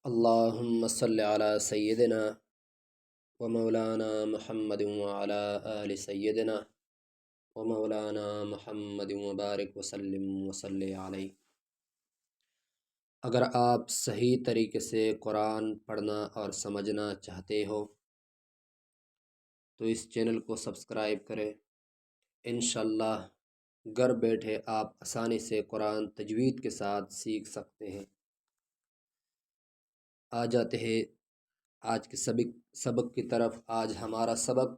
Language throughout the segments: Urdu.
اللهم صل على سيدنا ومولانا محمد وعلى آل سيدنا ومولانا محمد وبارک وسلم وصلی علیہ۔ اگر آپ صحیح طریقے سے قرآن پڑھنا اور سمجھنا چاہتے ہو تو اس چینل کو سبسکرائب کریں۔ انشاءاللہ گھر بیٹھے آپ آسانی سے قرآن تجوید کے ساتھ سیکھ سکتے ہیں۔ آ جاتے ہیں آج کے سبق کی طرف۔ آج ہمارا سبق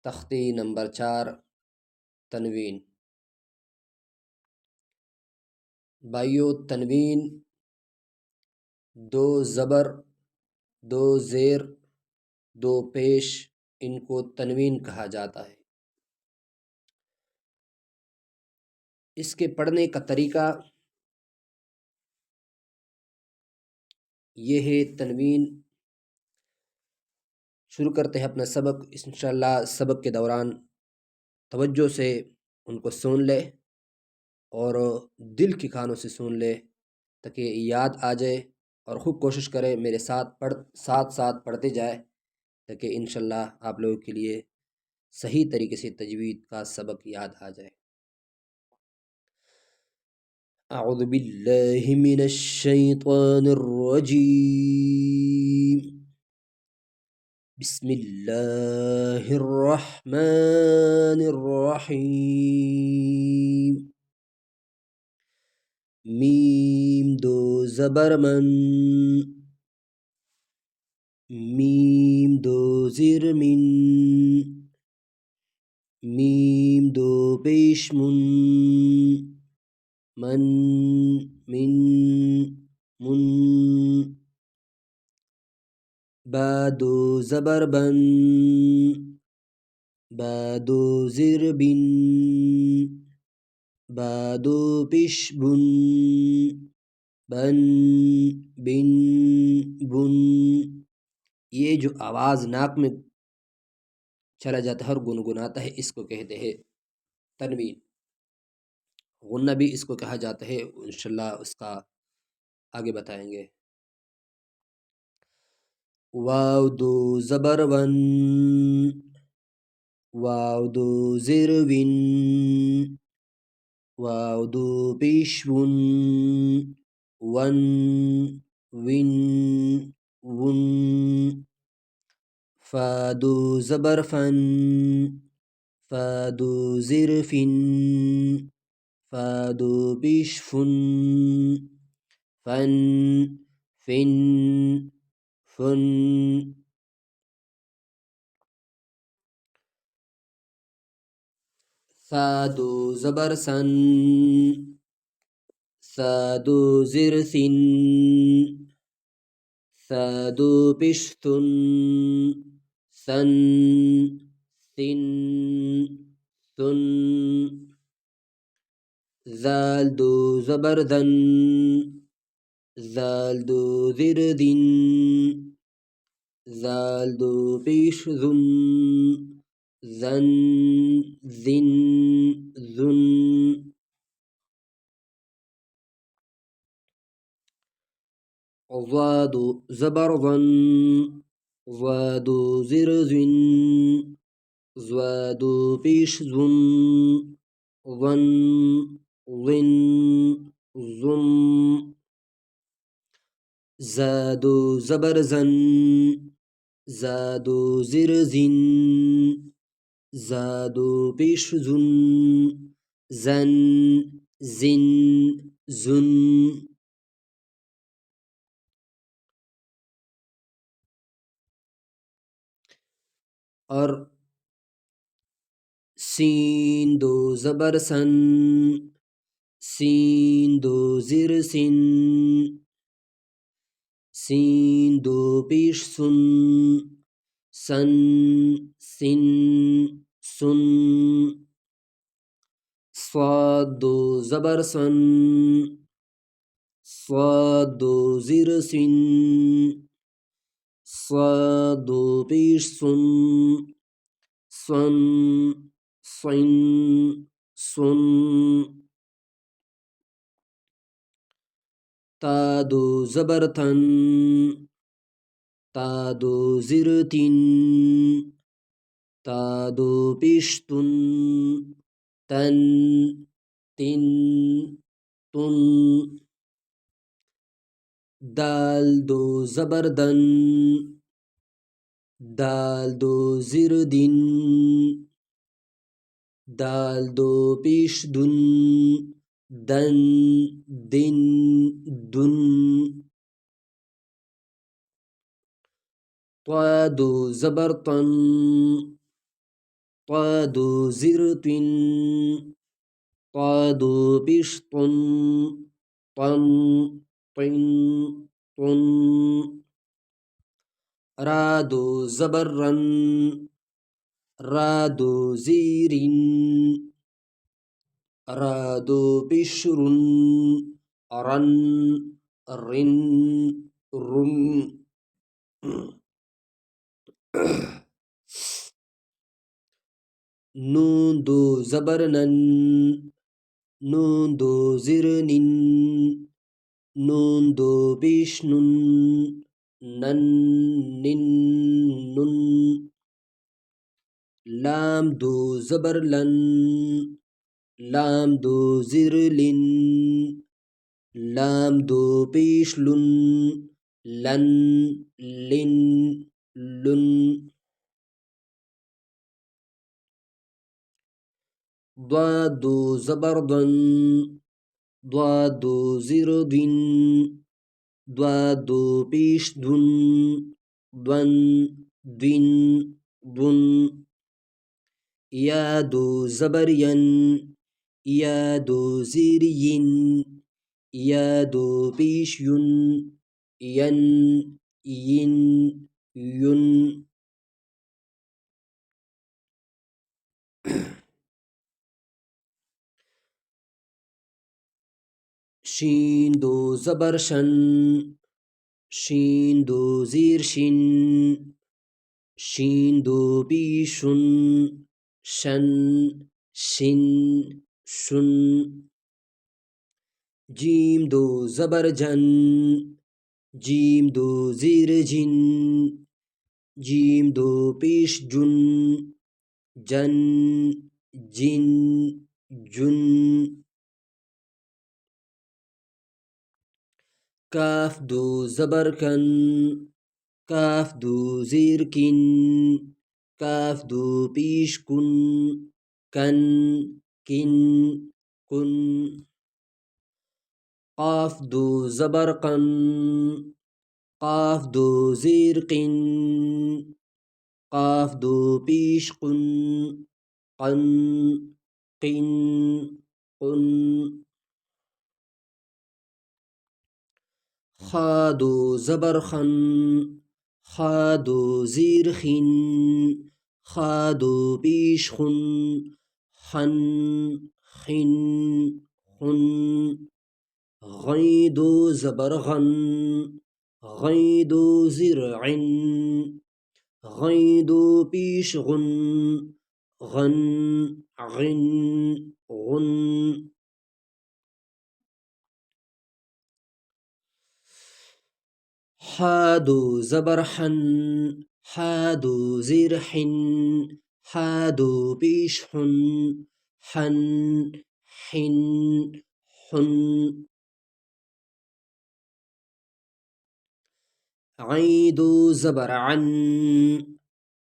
تختی نمبر 4 تنوین۔ بائیو، تنوین 2 زبر 2 زیر 2 پیش، ان کو تنوین کہا جاتا ہے۔ اس کے پڑھنے کا طریقہ یہ ہے۔ تنوین شروع کرتے ہیں اپنا سبق۔ انشاءاللہ سبق کے دوران توجہ سے ان کو سن لے اور دل کی کانوں سے سن لے تاکہ یاد آ جائے، اور خوب کوشش کرے میرے ساتھ پڑھتے جائے تاکہ انشاءاللہ آپ لوگوں کے لیے صحیح طریقے سے تجوید کا سبق یاد آ جائے۔ اعوذ باللہ من الشیطان الرجیم، بسم اللہ الرحمن الرحیم۔ میم 2 زبر من، میم 2 زیر من، میم 2 پیش من، من من من۔ با 2 زبر بن، با 2 زیر بن، با 2 پیش بن، بن بن بن۔ یہ جو آواز ناک میں چلا جاتا ہے اور گنگناتا ہے، اس کو کہتے ہیں تنوین۔ غنہ بھی اس کو کہا جاتا ہے، انشاءاللہ اس کا آگے بتائیں گے۔ واو 2 زبر ون، واو 2 زیر ون، واو 2 پیش ون، ون ون ون۔ فا 2 زبر فن، فا 2 زیر فن، فا 2 پیش فن، فن فن فن۔ ثا 2 زبر سن، ثا 2 زیر ثن، ثا 2 پیش ثن، ثن ثن ثن۔ ذال 2 زبر ذن، ذال 2 زیر ذن، ذال 2 پیش ذن، ذن ذن ذن۔ ضاد زبر ظن، ضاد زیر ذن، ضاد پیش ذن، ظن ظن ظن۔ زاد زبر زن، زاد زیر زن، زاد پیش زن، زن زن زن۔ اور سین 2 زبر سن، سین 2 زیر سن، سین 2 پیش سن، سن سن سن۔ صاد 2 زبر سن، صاد 2 زیر سن، صاد 2 پیش سن، سن سن سن۔ تا دو زبر تن، تا دو زر تن، تا دو پیش تن، تن تن تن. دال دو زبر دن، دال دو زر دن، دال دو پیش دن، دن دن دن. طا دو زبر طن، طا دو زر طن، طا دو پیش طن، طن طن طن. را دو زبر رن، را دو زیر، را دو پیش رن، رن رن رن. نون دو زبر نن، نون دو زر نن، نون دو پیش نن، نن نن نن. لام دو زبر لن، لام دو زر لن، لام دو پیش لن، لن لن لن. ضاد دو زبر ضن، ضاد دو زر ضن، ضاد دو پیش دن، ضن ضن ضن. یا دو زبر ین، یا دو زیر ین، یا دو پیش ین، ین ین ین. شین دو زبر شن، شین دو زیر شن، شین دو پیشن، شن شن شن. جیم دو زبر جن، جیم دو زیر جن، جیم دو پیش جن، جن جن جن. کاف دو زبر کن، کاف دو زیر کن، کاف دو پیش کن، کن کن کن. قاف دو زبر قن، قاف دو زیر قن، قاف دو پیش قن، قن قن قن. خا دو زبر خن، خا دو زیر خن، خا دو پیش خن، خن خن خن. غین دو زبر غن، غین دو زیر عن، غین دو پیش غن، غن غن غن. حا دو زبر حن، حا دو زیر حن، حا دو پیش حن، حن حن حن. عین دو زبر عن،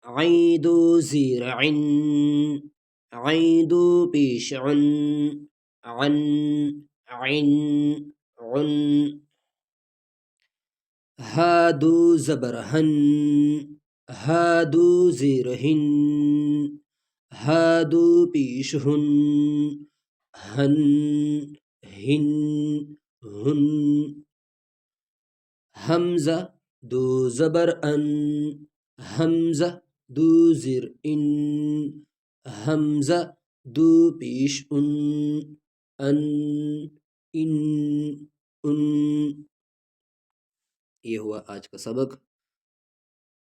عین دو زیر عن، عین دو پیش عن، عن عن عن. ها دو زبر ہن، ہا دو زیر ہن، ہا دو پیش ہن، ہن ہن ہن. حمزہ دو زبر ان، حمزہ دو زیر ان، حمزہ دو پیش ان، ان ان ان. یہ ہوا آج کا سبق.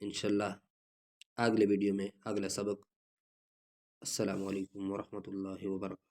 انشاءاللہ اگلے ویڈیو میں اگلا سبق. السلام علیکم ورحمۃ اللہ وبرکاتہ.